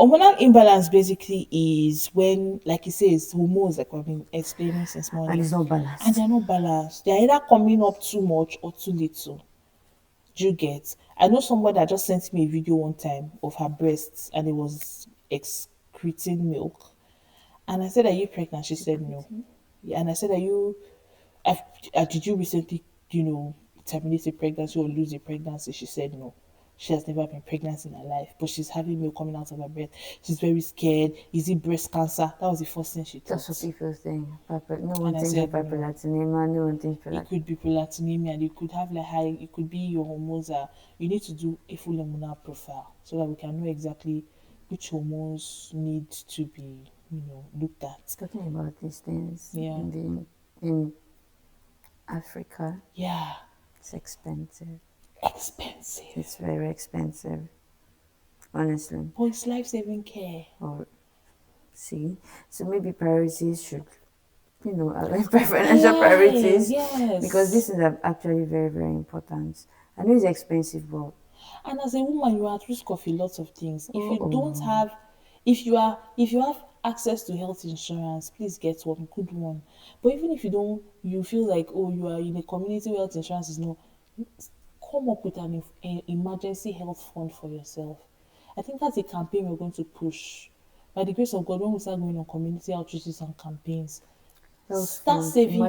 hormonal imbalance basically is when, like it says, hormones, like we've been explaining since morning, And it's not balanced. and they're not balanced. They're either coming up too much or too little. Do you get? I know someone that just sent me a video one time of her breasts and it was excreting milk. And I said, "Are you pregnant?" She said, "No." Yeah, and I said, did you recently, terminate a pregnancy or lose a pregnancy?" She said, "No." She has never been pregnant in her life, but she's having milk coming out of her breast. She's very scared. Is it breast cancer? That was the first thing she thought. That's what people think. No one And I thinks said, no. hyperprolactinemia. No one thinks It could be prolactinemia, and you could have like high, it could be your hormones are, you need to do a full hormonal profile so that we can know exactly which hormones need to be, looked at. Talking about these things Yeah. in Africa, Yeah. it's expensive. Expensive. It's very expensive, honestly. But it's life-saving care. Or see, so maybe priorities should, align financial priorities. Yes. Because this is actually very, very important. I know it's expensive, but And as a woman, you are at risk of a lot of things. If you don't have, if you have access to health insurance, please get one, good one. But even if you don't, you feel like, oh, you are in a community where health insurance is not, come up with an emergency health fund for yourself. I think that's a campaign we're going to push. By the grace of God, when we start going on community outreaches and campaigns, start saving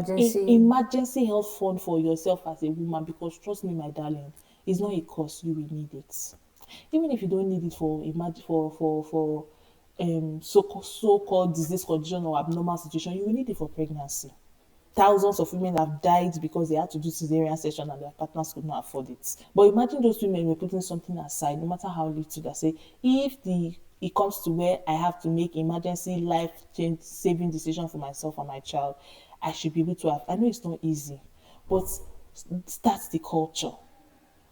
emergency health fund for yourself as a woman, because trust me, my darling, it's not a cost, you will need it. Even if you don't need it for so-called disease condition or abnormal situation, you will need it for pregnancy. Thousands of women have died because they had to do cesarean section and their partners could not afford it. But imagine those women were putting something aside, no matter how little, that say, if it comes to where I have to make emergency life change saving decision for myself and my child, I should be able to have. I know it's not easy, but that's the culture.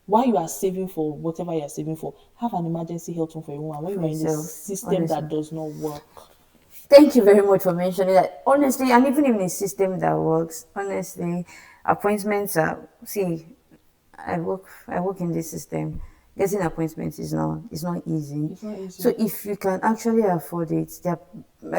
While you are saving for whatever you are saving for, have an emergency health fund for a woman when you are in a system that does not work. Thank you very much for mentioning that. Honestly, and even in a system that works, honestly, appointments are, I work in this system. Getting appointments is not easy. It's not easy. So if you can actually afford it, there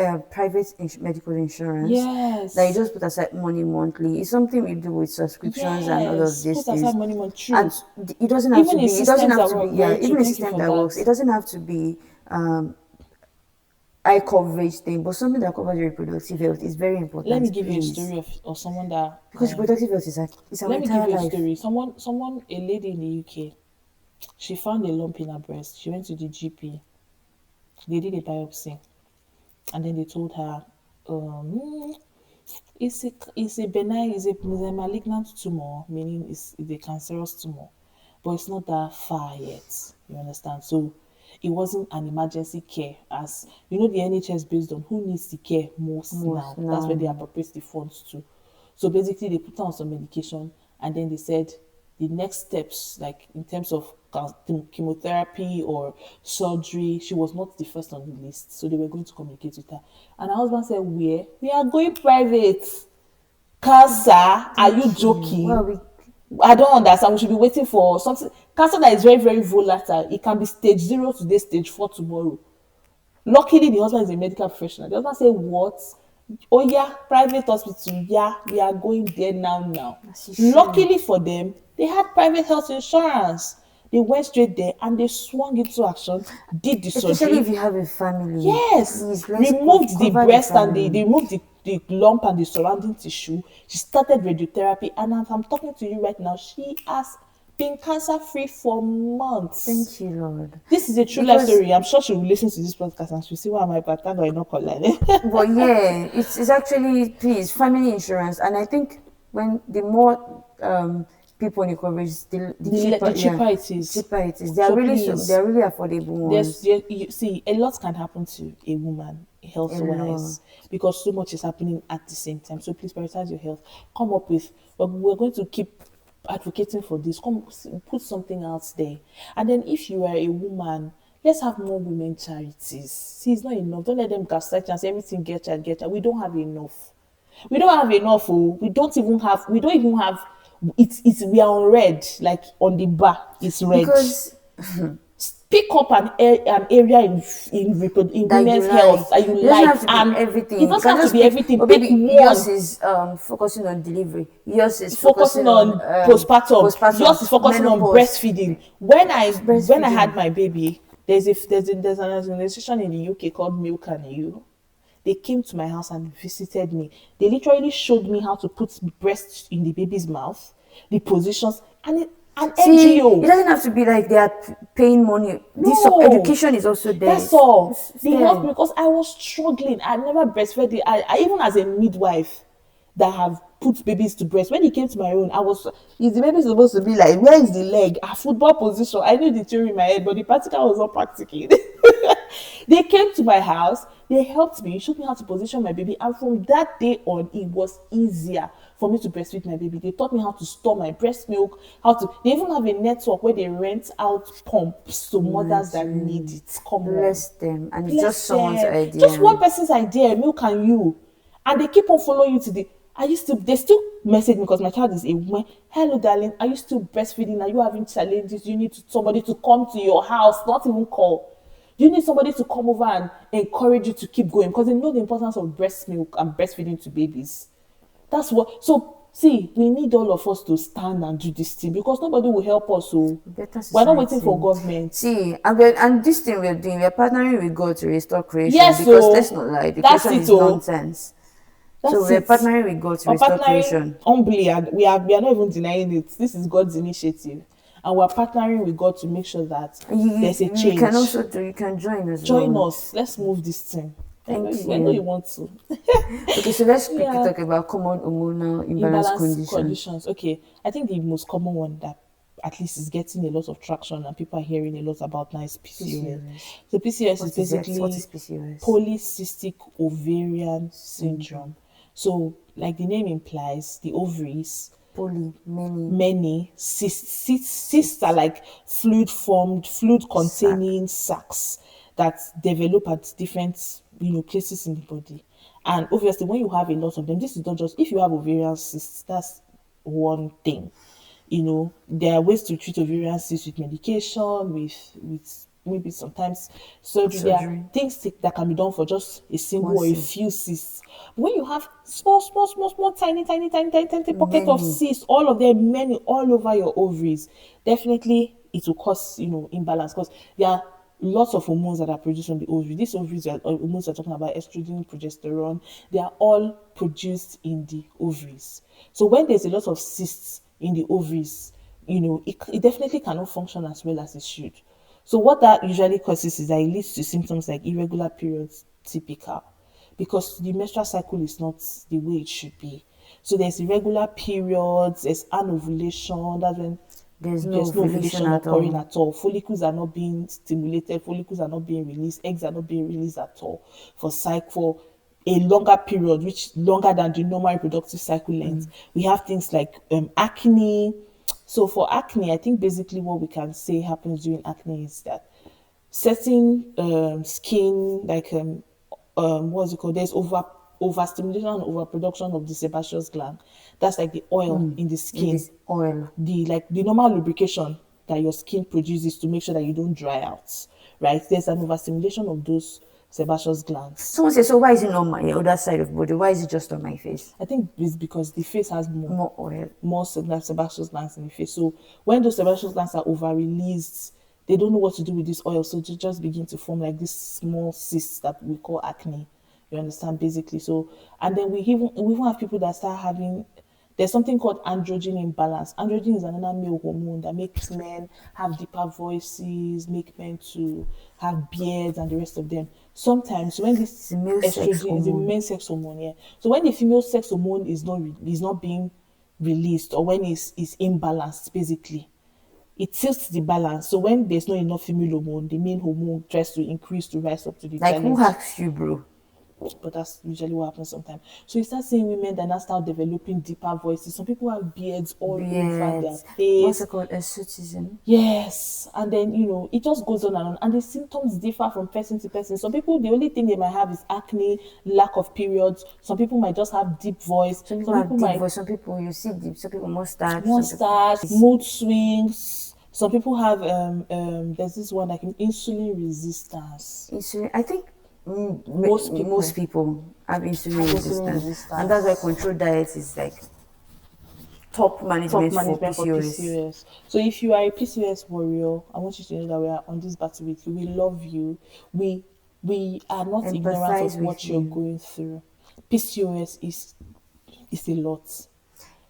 are private medical insurance. Yes. That you just put aside money monthly. It's something we do with subscriptions and all of these things. Put aside money monthly. And it doesn't have even to be. It doesn't have to be. Yeah, even a Thank system that works. It doesn't have to be. High coverage thing, but something that covers your reproductive health is very important. Let me give you a story of someone that, because reproductive health is our let me entire give you a life. story. Someone, a lady in the UK, she found a lump in her breast. She went to the GP. They did a biopsy, and then they told her, it's a benign, it's a malignant tumor, meaning it's a cancerous tumor, but it's not that far yet. You understand? So it wasn't an emergency care, as the NHS based on who needs the care most now. That's where they appropriate the funds to. So basically, they put her on some medication, and then they said the next steps, like in terms of chemotherapy or surgery, she was not the first on the list. So they were going to communicate with her. And her husband said, "We are going private. Cancer? Are you joking? Well, I don't understand. We should be waiting for something. Cancer that is very, very volatile. It can be stage 0 today, stage 4 tomorrow." Luckily, the husband is a medical professional. The husband said, "What? Oh yeah, private hospital. Yeah, we are going there now." Luckily for them, they had private health insurance. They went straight there and they swung into action, did the surgery. Especially if you have a family. Yes, removed the breast and they removed the lump and the surrounding tissue. She started radiotherapy, and as I'm talking to you right now, she has been cancer-free for months. Thank you, Lord. This is a true life story. I'm sure she will listen to this podcast and she'll see why my partner got not call like But yeah, it's actually, please, family insurance. And I think when the more people in the coverage, the cheaper it is. Cheaper it is. They are really affordable ones. You see, a lot can happen to a woman health-wise because so much is happening at the same time. So please prioritize your health. Come up with. We're going to keep advocating for this. Come put something out there. And then if you are a woman, let's have more women charities. See, it's not enough. Don't let them gaslight and say everything get child. We don't have enough. We don't even have. It's we are on red, like on the bar. It's red. Because pick up an area in That you women's health like. that you It doesn't like, have to be and it everything. You doesn't can have to just be pick. everything. Or Pick maybe yours one. is focusing on delivery. Yours is Focusing focusing on on postpartum. postpartum, Yours is focusing on menopause, breastfeeding. When I had breastfeeding. my baby, there's an organization in the UK called Milk and You. They came to my house and visited me. They literally showed me how to put breast in the baby's mouth, the positions, and an See, it NGO. doesn't have to be like they are paying money. This No, education is also there. that's all. It's They helped there. me because I was struggling. I never breastfed. I even as a midwife that have put babies to breast. When it came to my own, I was, is the baby supposed to be like, where is the leg? A football position. I knew the theory in my head, but the practical was not practicing. They came to my house, they helped me, showed me how to position my baby, and from that day on, it was easier for me to breastfeed my baby. They taught me how to store my breast milk, they even have a network where they rent out pumps to mothers that Imagine. need it. Come on. Bless them. And it's just Bless someone's them. Just idea. one person's idea, Milk and You. And they keep on following you to the. They still message me because my child is a woman. Hello, darling. Are you still breastfeeding? Are you having challenges? You need somebody to come to your house, not even call. You need somebody to come over and encourage you to keep going because they know the importance of breast milk and breastfeeding to babies. That's what. So, see, we need all of us to stand and do this thing because nobody will help us. So, Better we're not waiting for society. government. See, and this thing we're doing, we're partnering with God to restore creation Yes, because let's so not lie, the that's creation it. is Oh, nonsense. So that's we're it. partnering with God to We're restore partnering creation. humbly, and we are not even denying it. This is God's initiative, and we're partnering with God to make sure that And there's a you can change. also you can join as Join well. us. Let's move this thing. Thank I know you you. want to. Okay, so let's quickly Yeah. talk about common hormonal imbalance Imbalance condition. conditions. Okay, I think the most common one that at least is getting a lot of traction and people are hearing a lot about now is PCOS. PCOS. So PCOS is What is it? What is basically PCOS? polycystic ovarian Syndrome. syndrome. So, like the name implies, the ovaries, Poly, many, many cysts are like fluid sac. containing sacs that develop at different places in the body. And obviously when you have a lot of them, this is not just if you have ovarian cysts, that's one thing. There are ways to treat ovarian cysts with medication, with maybe sometimes surgery. There are Surgery. things that can be done for just a single One or a cyst. few cysts. But when you have small, tiny, tiny, tiny, tiny, tiny pocket of Many. cysts, all of them, many all over your ovaries, definitely it will cause imbalance because there are lots of hormones that are produced from the ovary. These ovaries are hormones are talking about estrogen, progesterone. They are all produced in the ovaries. So when there's a lot of cysts in the ovaries, it definitely cannot function as well as it should. So what that usually causes is that it leads to symptoms like irregular periods, typical, because the menstrual cycle is not the way it should be. So there's irregular periods, there's anovulation, that's when There's no there's no ovulation ovulation at occurring all. at all. Follicles are not being stimulated, follicles are not being released, eggs are not being released at all for a longer period, which longer than the normal reproductive cycle length. We have things like acne. So for acne, I think basically what we can say happens during acne is that certain skin, like what's it called? There's overstimulation and overproduction of the sebaceous gland. That's like the oil in the In skin, this oil. the normal lubrication that your skin produces to make sure that you don't dry out, right? There's an overstimulation of those sebaceous glands. Someone says, so why is it not on my other side of body? Why is it just on my face? I think it's because the face has More oil. more sebaceous glands in the face. So when those sebaceous glands are over released, they don't know what to do with this oil, so they just begin to form like this small cysts that we call acne. You understand, basically. So, and then we even have people that start having. There's something called androgen imbalance. Androgen is another male hormone that makes men have deeper voices, make men to have beards and the rest of them. Sometimes when It's this a male sex estrogen is a hormone. male sex hormone, yeah. So when the female sex hormone is not being released, or when it's imbalanced, basically, it tilts the balance. So when there's not enough female hormone, the male hormone tries to increase to rise up to the Like, who challenge. hacks you, bro? But that's usually what happens sometimes. So you start seeing women that now start developing deeper voices. Some people have beards all over their Beards. What's face. it called? Asceticism. Yes, and then it just goes on and on, and the symptoms differ from person to person. Some people, the only thing they might have is acne, lack of periods. Some people might just have deep voice. Some people Some people have deep might voice. Some people you see deep. Some people mustache. Some people mustache, face. mood swings, Some people have there's this one like insulin resistance. Insulin, I think Most most people people have insulin have insulin resistance, and that's why resistance. controlled diet is like top Top management for management for PCOS. PCOS. So if you are a PCOS warrior, I want you to know that we are on this battle with you. We love you. We are not ignorant Empathize of with what you're you. going through. PCOS is a lot.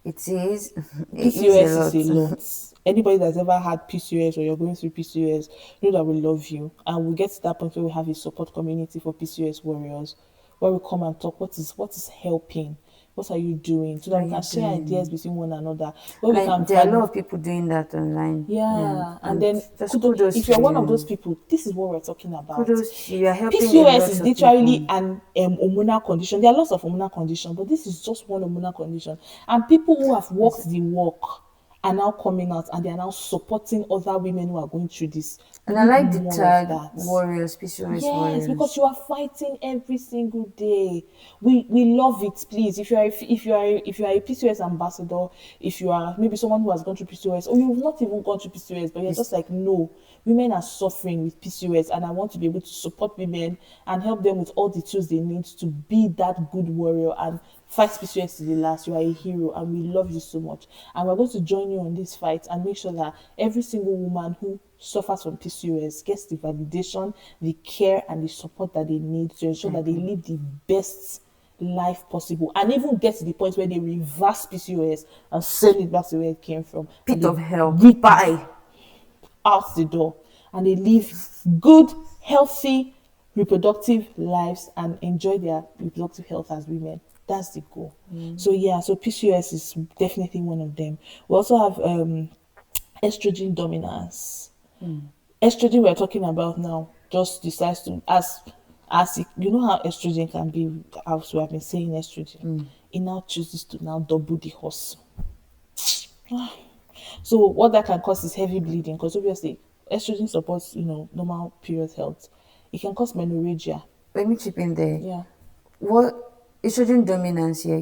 It is, it is a PCOS is a lot. lot. Anybody that's ever had PCOS or you're going through PCOS, know that we love you. And we'll get to that point where we have a support community for PCOS warriors, where we come and talk what is helping, what are you doing, so What that are we you can share ideas doing? between one another, where And we can there are a lot find. of people doing that online. Yeah, Yeah, and and then just kudos if to you're one of those you. people, this is what we're talking about. Kudos to you. You're helping a PCOS lot is of literally people. an hormonal condition. There are lots of hormonal conditions, but this is just one hormonal condition. And people who have Yes. walked the walk are now coming out and they are now supporting other women who are going through this. We And I need like the more of tag that. warriors, PCOS Yes, because warriors. you are fighting every single day. We love it. Please, if you are a PCOS ambassador, if you are maybe someone who has gone through PCOS, or you've not even gone through PCOS, but you're just This, like, no, women are suffering with PCOS, and I want to be able to support women and help them with all the tools they need to be that good warrior and fight PCOS to the last. You are a hero, and we love you so much. And we're going to join you on this fight and make sure that every single woman who suffers from PCOS gets the validation, the care, and the support that they need to ensure that they live the best life possible, and even get to the point where they reverse PCOS and send it back to where it came from, and pit they of hell. rip it Bye. out the door, and they live good, healthy, reproductive lives and enjoy their reproductive health as women. That's the goal. So yeah, so PCOS is definitely one of them. We also have estrogen dominance. Estrogen we're talking about now just decides to, as it, you know how estrogen can be, as we have been saying estrogen, it now chooses to now double the hustle. So what that can cause is heavy bleeding, because obviously estrogen supports, normal period health. It can cause menorrhagia. Let me chip in there. Yeah. What estrogen dominance here?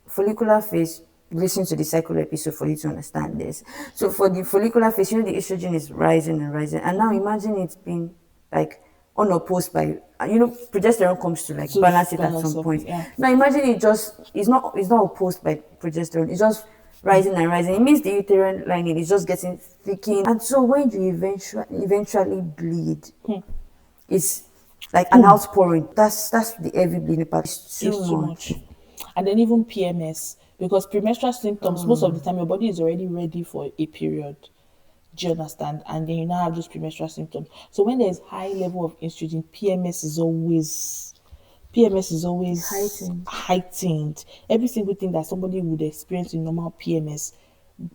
Follicular phase. Listen to the cycle episode for you to understand this. So for the follicular phase, the estrogen is rising and rising, and now imagine it's being like unopposed by progesterone comes to like To balance it at balance some up. point. Yeah. Now imagine it's not opposed by progesterone. It's just rising and rising. It means the uterine lining is just getting thickened, and so when you eventually bleed, it's like an Boom. outpouring. That's the heavy bleeding part. It's too It's too much. much. And then even PMS, because premenstrual symptoms, most of the time your body is already ready for a period. Do you understand? And then you now have those premenstrual symptoms. So when there's high level of estrogen, PMS is always Heightened. heightened. Every single thing that somebody would experience in normal PMS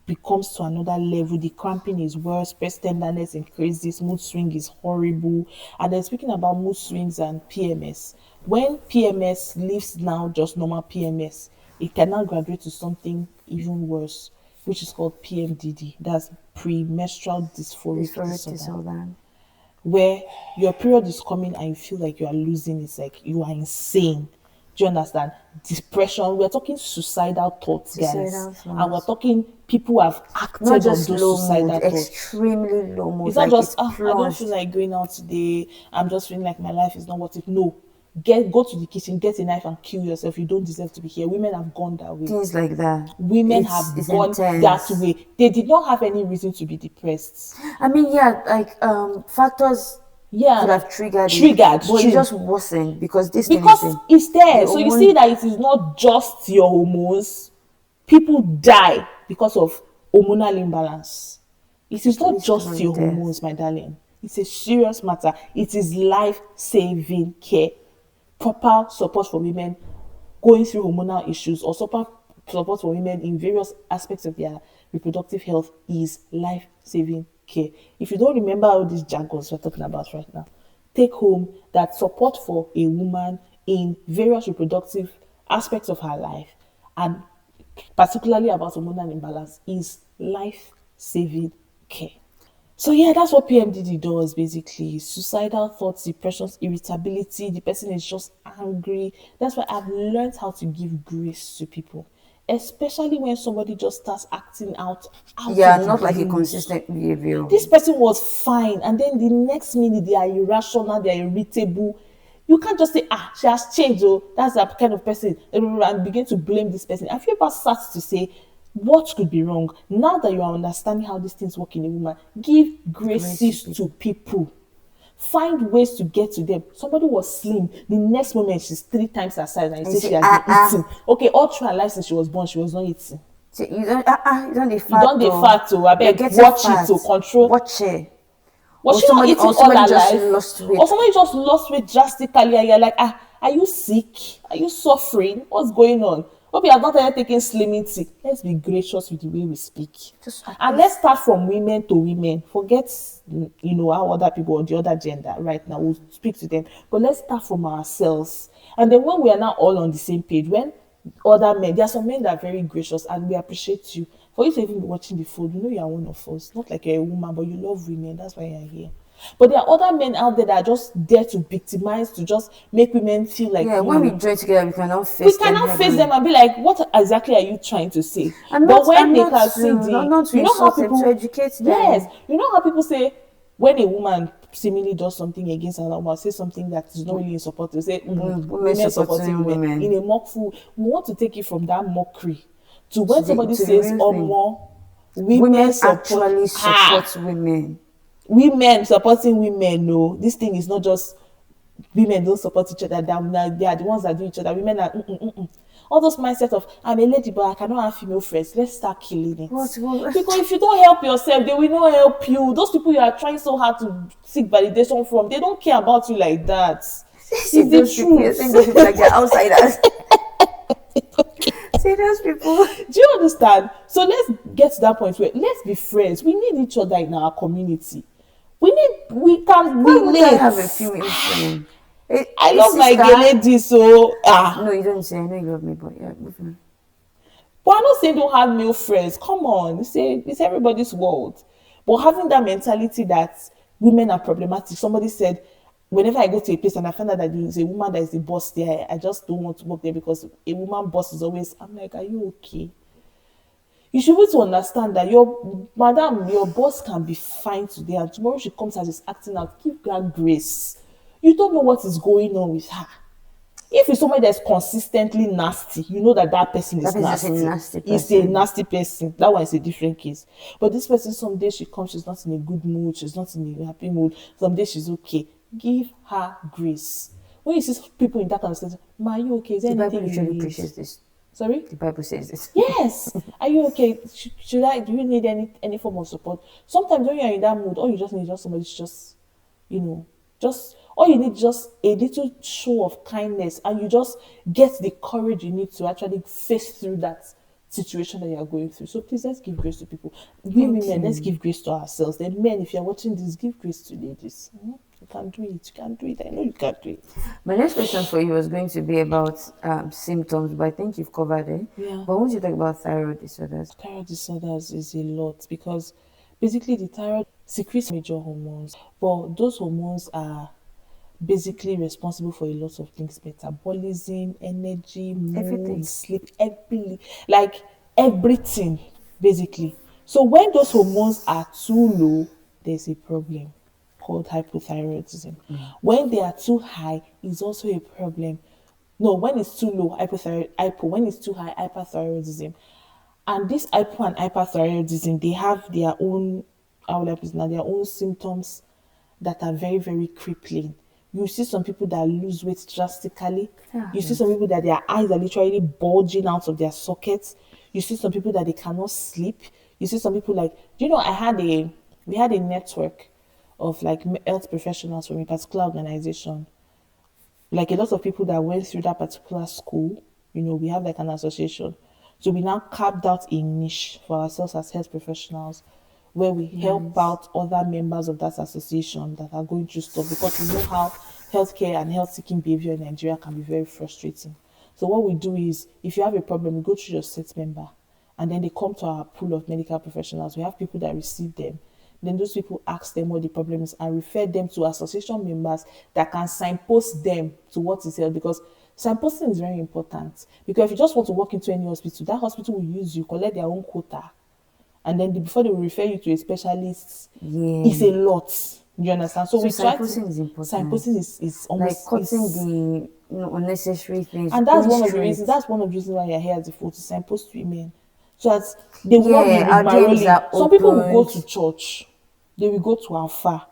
becomes to another level. The cramping is worse, breast tenderness increases, mood swing is horrible. And then speaking about mood swings and PMS, when PMS leaves now just normal PMS, it can now graduate to something even worse, which is called PMDD. That's premenstrual dysphoric Dysphoric disorder, disorder. where your period is coming and you feel like you are losing. It's like you are insane. Do you understand? Depression. We're talking suicidal thoughts, guys. Suicidal And we're thoughts. talking people who have Not acted on just those low mood, suicidal thoughts. extremely low mood. It's not Like just, it's I don't feel plunged. like going out today. I'm just feeling like my life is not worth it. No. Go to the kitchen, get a knife and kill yourself. You don't deserve to be here. Women have gone that way. Things like that. Women It's have gone that intense. way. They did not have any reason to be depressed. I mean, yeah, like factors could Yeah. have triggered it, Triggered, but it true. just wasn't because this thing is Because the it's the there. So you see hormone. that it is not just your hormones. People die because of hormonal imbalance. It is People not is just causing your death. hormones, my darling. It's a serious matter. It is life-saving care. Proper support for women going through hormonal issues, or support for women in various aspects of their reproductive health is life-saving care. If you don't remember all these jargons we're talking about right now, take home that support for a woman in various reproductive aspects of her life, and particularly about hormonal imbalance, is life-saving care. So yeah, that's what PMDD does basically. Suicidal thoughts, depression, irritability. The person is just angry. That's why I've learned how to give grace to people. especially when somebody just starts acting out Yeah, of the not like a blues. consistent behavior. This person was fine, and then the next minute they are irrational, they are irritable. You can't just say, she has changed, oh, that's that kind of person, and begin to blame this person. Have you ever sat to say, what could be wrong? Now that you are understanding how these things work in a woman, give Grace to graces to people. people. Find ways to get to them. Somebody was slim. The next moment, she's 3 times her size, and you And you say she say, has been eating. Okay, all through her life since she was born, she was not eating. so you don't the You fat don't dey though. fat, I You're beg, getting watch it fat. to control. Watch it. Was she not eating Or all somebody her just life? lost Or weight. somebody just lost weight drastically and you're like, are you sick? Are you suffering? What's going on? Hope you have not ever taken slimming tea. Let's be gracious with the way we speak. Just And let's start from women to women. Forget, how other people or the other gender right now, we'll speak to them. But let's start from ourselves. And then when we are now all on the same page, when other men, there are some men that are very gracious and we appreciate you. For you to even be watching the food, you are one of us. Not like you're a woman, but you love women. That's why you're here. But there are other men out there that are just there to victimize, to just make women feel like, yeah, when we join together, we cannot we face them cannot head face them on. and be like, what exactly are you trying to say? And But not when and they not can see to not, not to how insult them, to people, educate yes, them. how people say, when a woman seemingly does something against another woman, say something that is not really in support, to say, Women women supporting supporting women, in women. a mockful, we want to take it from that mockery to when somebody To the says, real oh, thing. more, women Women support, actually support women. women supporting women, no, this thing is not just women don't support each other, that they are the ones that do each other. Women are all those mindset of, I'm a lady but I cannot have female friends. Let's start killing it. What? Because if you don't help yourself, they will not help you. Those people you are trying so hard to seek validation from, they don't care about you like that. See It's the those people, you're truth. saying those people like they're outsiders. See those people. Do you understand? So let's get to that point where let's be friends. We need each other in our community. We can Why would I relate. have a female friend? I A love my sister. gay lady, so No, you don't say. I know you love me, but yeah, move on. But I'm not saying don't have male friends. Come on, it's everybody's world. But having that mentality that women are problematic. Somebody said, whenever I go to a place and I find out that there is a woman that is the boss there, I just don't want to work there because a woman boss is always. I'm like, are you okay? You should be able to understand that your boss can be fine today and tomorrow she comes and is acting out. Give her grace. You don't know what is going on with her. If it's somebody that's consistently nasty, you know that person That is person's just a nasty. nasty It's a person. nasty person. That one is a different case. But this person, someday she comes, she's not in a good mood, she's not in a happy mood. Someday she's okay. Give her grace. When you see people in that kind of state, ma, are you okay? Is there The Bible anything you literally need? preaches this. Sorry? The Bible says this. Yes. Are you okay? Should I? Do you need any form of support? Sometimes when you're in that mood, all you just need is just somebody to just, just all you need is just a little show of kindness, and you just get the courage you need to actually face through that situation that you are going through. So please, let's give grace to people. We Thank women, let's you. give grace to ourselves. Then men, if you're watching this, give grace to ladies. You can do it. You can do it. I know you can do it. My next question for you was going to be about symptoms, but I think you've covered it. Yeah. But once you talk about thyroid disorders, Thyroid disorders is a lot because basically the thyroid secretes major hormones, but those hormones are basically responsible for a lot of things: metabolism, energy, mood, everything. sleep, like everything basically. So when those hormones are too low, there's a problem called hypothyroidism. When they are too high, is also a problem. No, when it's too low, hypo. When it's too high, hyperthyroidism. And this hypo and hyperthyroidism, they have their own, how will I put it now, their own symptoms that are very, very crippling. You see some people that lose weight drastically. Ah, You see some yes. people that their eyes are literally bulging out of their sockets. You see some people that they cannot sleep. You see some people like, we had a network of like health professionals from a particular organization, like a lot of people that went through that particular school, we have like an association. So we now carved out a niche for ourselves as health professionals where we help Nice. out other members of that association that are going through stuff, because we know how healthcare and health seeking behavior in Nigeria can be very frustrating. So what we do is, if you have a problem, we go through your set member and then they come to our pool of medical professionals. We have people that receive them. Then those people ask them what the problem is and refer them to association members that can signpost them to what is health. Because Signposting is very important because if you just want to walk into any hospital, that hospital will use you, collect their own quota, and then before they will refer you to a specialist, it's a Yeah. lot. You understand? So So we try to signposting is important. signposting is Like almost cutting is, the unnecessary things, and that's going one of the straight. reasons. That's one of the reasons why you're here as a fool, to signpost women, so that they will not be Yeah, our DMs rigmaroling. are Some people will go opened. to church, they will go to Alpha,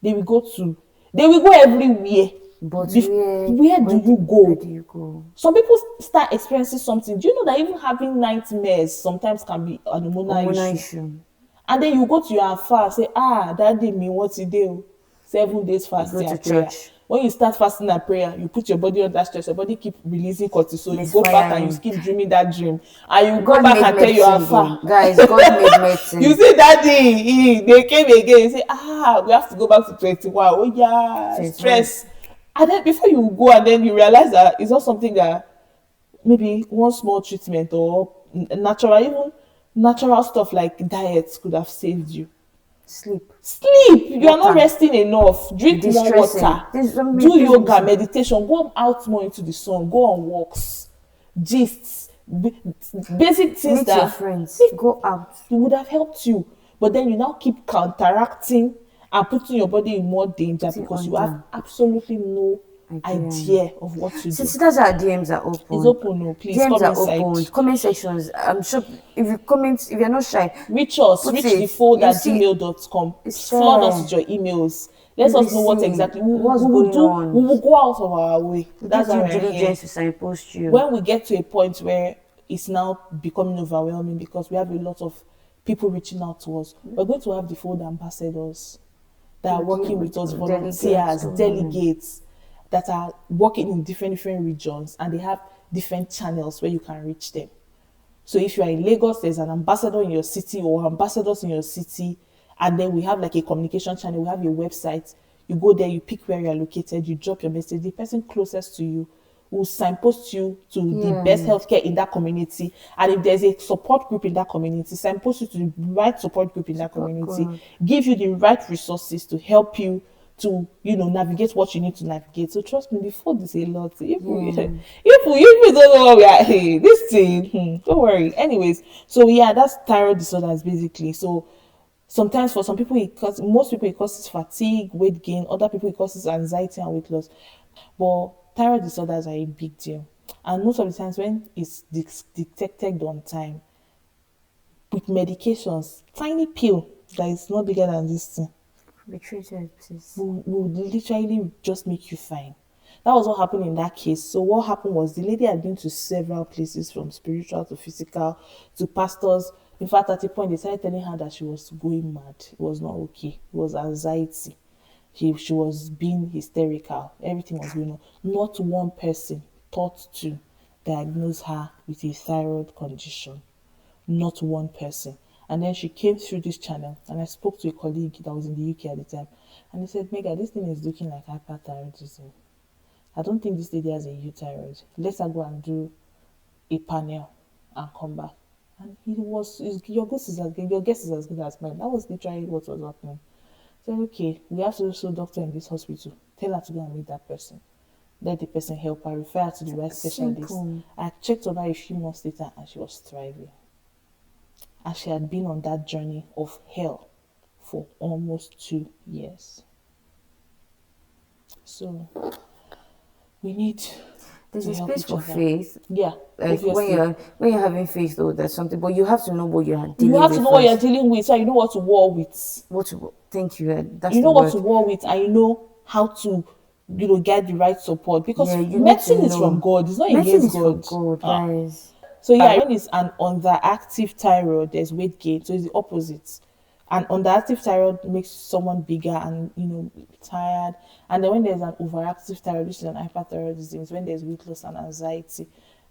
they will go to, they will go everywhere. But Where do you where go? do you go? Some people start experiencing something. Do you know that even having nightmares sometimes can be an hormonal Hormonal issue? issue. And then you go to your fast, say, that day me what you do? 7 days You go fasting to and prayer. church, When you start fasting and prayer, you put your body under stress, your body keep releasing cortisol. You go back and you misfiring. keep dreaming that dream. And you go God back made and tell your medicine though. alpha. Guys, God made You medicine. see daddy, they came again. You say, we have to go back to 21. Oh yeah, 21. stress. And then before you go, and then you realize that it's not something that maybe one small treatment or natural, even natural stuff like diet could have saved you. Sleep. Sleep. You are not Water. resting enough. Drink more Distressing. water. There's so many Do things yoga, missing. meditation. Go out more into the sun. Go on walks. Gists. Basic things Meet your that friends. Go out. would have helped you. But then you now keep counteracting and putting your body in more danger Putting because you have under. absolutely no Idea. idea of what to do. Since that's our DMs are It's open. open, no, please DMs come are inside. open. Comment sections. I'm sure if you comment, if you're not shy, Reach us, put reach the it. fold You at see, gmail.com. Flood us with share. your emails. You Let will us know what see exactly what's we will going do. We on. will go out of our way. We do That's why due we're here. diligence to signpost you. When we get to a point where it's now becoming overwhelming because we have a lot of people reaching out to us, we're going to have the fold ambassadors that are working with us, Delegates. volunteers, Don't know. delegates that are working in different regions, and they have different channels where you can reach them. So if you are in Lagos, there's an ambassador in your city or ambassadors in your city, and then we have like a communication channel. We have your website. You go there, you pick where you are located, you drop your message. The person closest to you will signpost you to the best Yeah. healthcare in that community. And if there's a support group in that community, signpost you to the right support group in that Support community, group. give you the right resources to help you to navigate what you need to navigate. So trust me, before this a lot. If we Yeah. if we don't know what we are, hey, this thing, don't worry. Anyways, so yeah, that's thyroid disorders basically. So sometimes for some people most people it causes fatigue, weight gain, other people it causes anxiety and weight loss. But thyroid disorders are a big deal. And most of the times when it's detected on time with medications, tiny pill that is not bigger than this thing Be treated, please. will literally just make you fine. That was what happened in that case. So what happened was the lady had been to several places, from spiritual to physical to pastors. In fact, at a point they started telling her that she was going mad. It was not okay. It was anxiety. She was being hysterical. Everything was going on. Not one person thought to diagnose her with a thyroid condition. Not one person. And then she came through this channel, and I spoke to a colleague that was in the UK at the time, and he said, Mega, this thing is looking like hyperthyroidism. I don't think this lady has a euthyroid. Let's her go and do a panel and come back. And your guess is as good as mine. That was literally what was happening. So okay, we have to show doctor in this hospital. Tell her to go and meet that person. Let the person help her, refer her to the right specialist. Simple. I checked on her a few months later and she was thriving. And she had been on that journey of hell for almost 2 years. So we need There's to a help space each for other. faith. Yeah, Like obviously. when you're having faith though, there's something, but you have to know what you're You dealing have to with know what you're first. dealing with so you know what to war with. Thank you. That's You the know what to word. war with, and you know how to get the right support, Yeah, because you need to medicine is from know. God. It's not Medicine against is from God. God, guys. So yeah, when it's an underactive thyroid, there's weight gain. So it's the opposite. An underactive thyroid makes someone bigger and tired. And then when there's an overactive thyroid, which is an hyperthyroidism, is when there's weight loss and anxiety.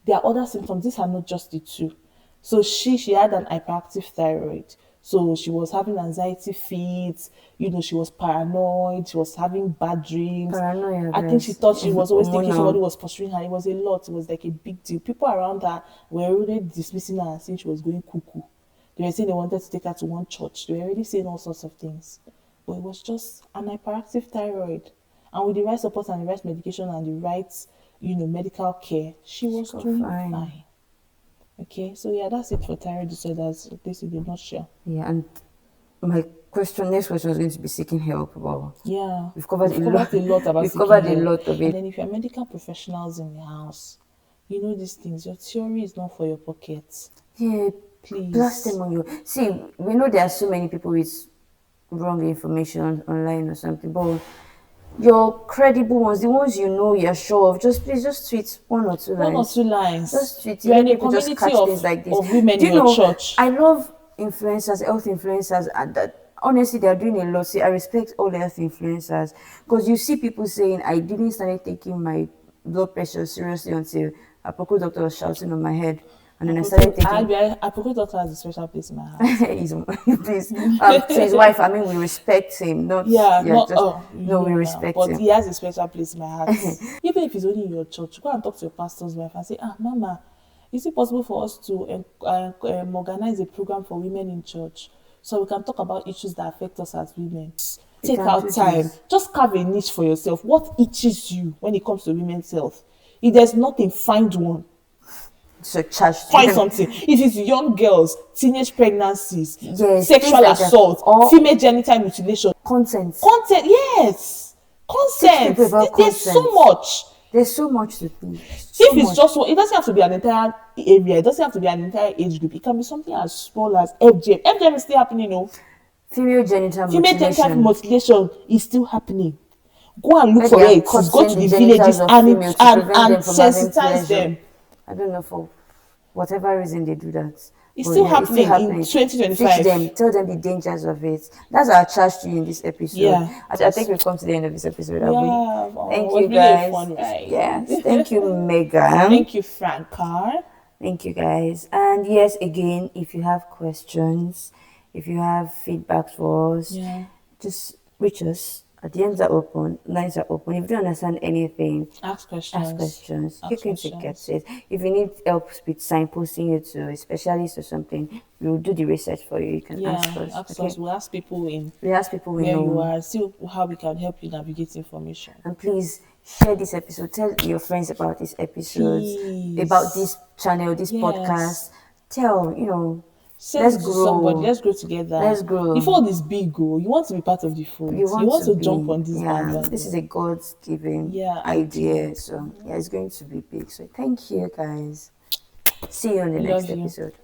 There are other symptoms. These are not just the two. So she had an hyperactive thyroid. So she was having anxiety fits, she was paranoid, she was having bad dreams. Paranoia, I think she guys. thought she was always thinking somebody Hormonal. was pursuing her. It was a lot. It was like a big deal. People around her were already dismissing her and saying she was going cuckoo. They were saying they wanted to take her to one church. They were already saying all sorts of things. But it was just an hyperactive thyroid. And with the right support and the right medication and the right medical care, she was got doing fine. fine. Okay, so yeah, that's it for thyroid disorders, at least in a nutshell. Yeah, and my next question was going to be seeking help. Wow. Yeah, We've covered a lot. a lot about We've seeking covered a help. lot of And it. then if you're medical professionals in the house, you know these things. Your theory is not for your pockets. Yeah, Please. blast them on you. See, we know there are so many people with wrong information online or something, but your credible ones, the ones you're sure of, please just tweet one or two One or lines. two lines. Just tweet it. You're Let in a people just community catch things like this. of women Do in you your know, church. I love influencers, health influencers, and that honestly they are doing a lot. See, I respect all health influencers because you see people saying, I didn't start taking my blood pressure seriously until a local doctor was shouting on my head. And then I started taking. I Apoko doctor has a special place in my heart. Please, to his wife. I mean, we respect him. Not Yeah, not just no, we now, respect but him. he has a special place in my heart. Even if he's only in your church, go and talk to your pastor's wife and say, Mama, is it possible for us to organize a program for women in church so we can talk about issues that affect us as women? Take can out do time. this. Just carve a niche for yourself. What itches you when it comes to women's health? If there's nothing, find one. So charge Find something. If it's young girls, teenage pregnancies, Yes, sexual things like that. assault, Or female genital mutilation, content. Yes, consent. people about There's so consent. much. There's so much to do. If it's just one, it doesn't have to be an entire area. It doesn't have to be an entire age group. It can be something as small as FGM. FGM is still happening, female genital Female genital mutilation. mutilation is still happening. Go and look Where for they are where it is. Go to cutting the the villages genitals of and female to prevent them from having sensitize pleasure. them. I don't know, for whatever reason they do that. It's But still yeah, happening in 2025. Teach them, tell them the dangers of it. That's our charge to you in this episode. Yeah. I think we've come to the end of this episode, have we? Thank it you was really guys. a fun ride. Yes. Thank you, Megan. Thank you, Frank Carr. Thank you, guys. And yes, again, if you have questions, if you have feedback for us, just reach us. At the ends are open, lines are open. If you don't understand anything, ask questions. You're going to get it. If you need help with signposting you to a specialist or something, we'll do the research for you. You can ask us. Okay? We'll ask people we where know you are, see how we can help you navigate information. And please share this episode. Tell your friends about this episode, about this channel, this podcast. Tell, let's grow. Somebody. Let's grow together. Let's grow. Before this big goal, you want to be part of the fold. You want to jump on this bandwagon. This is a God-given idea. So it's going to be big. So thank you, guys. See you on the next episode.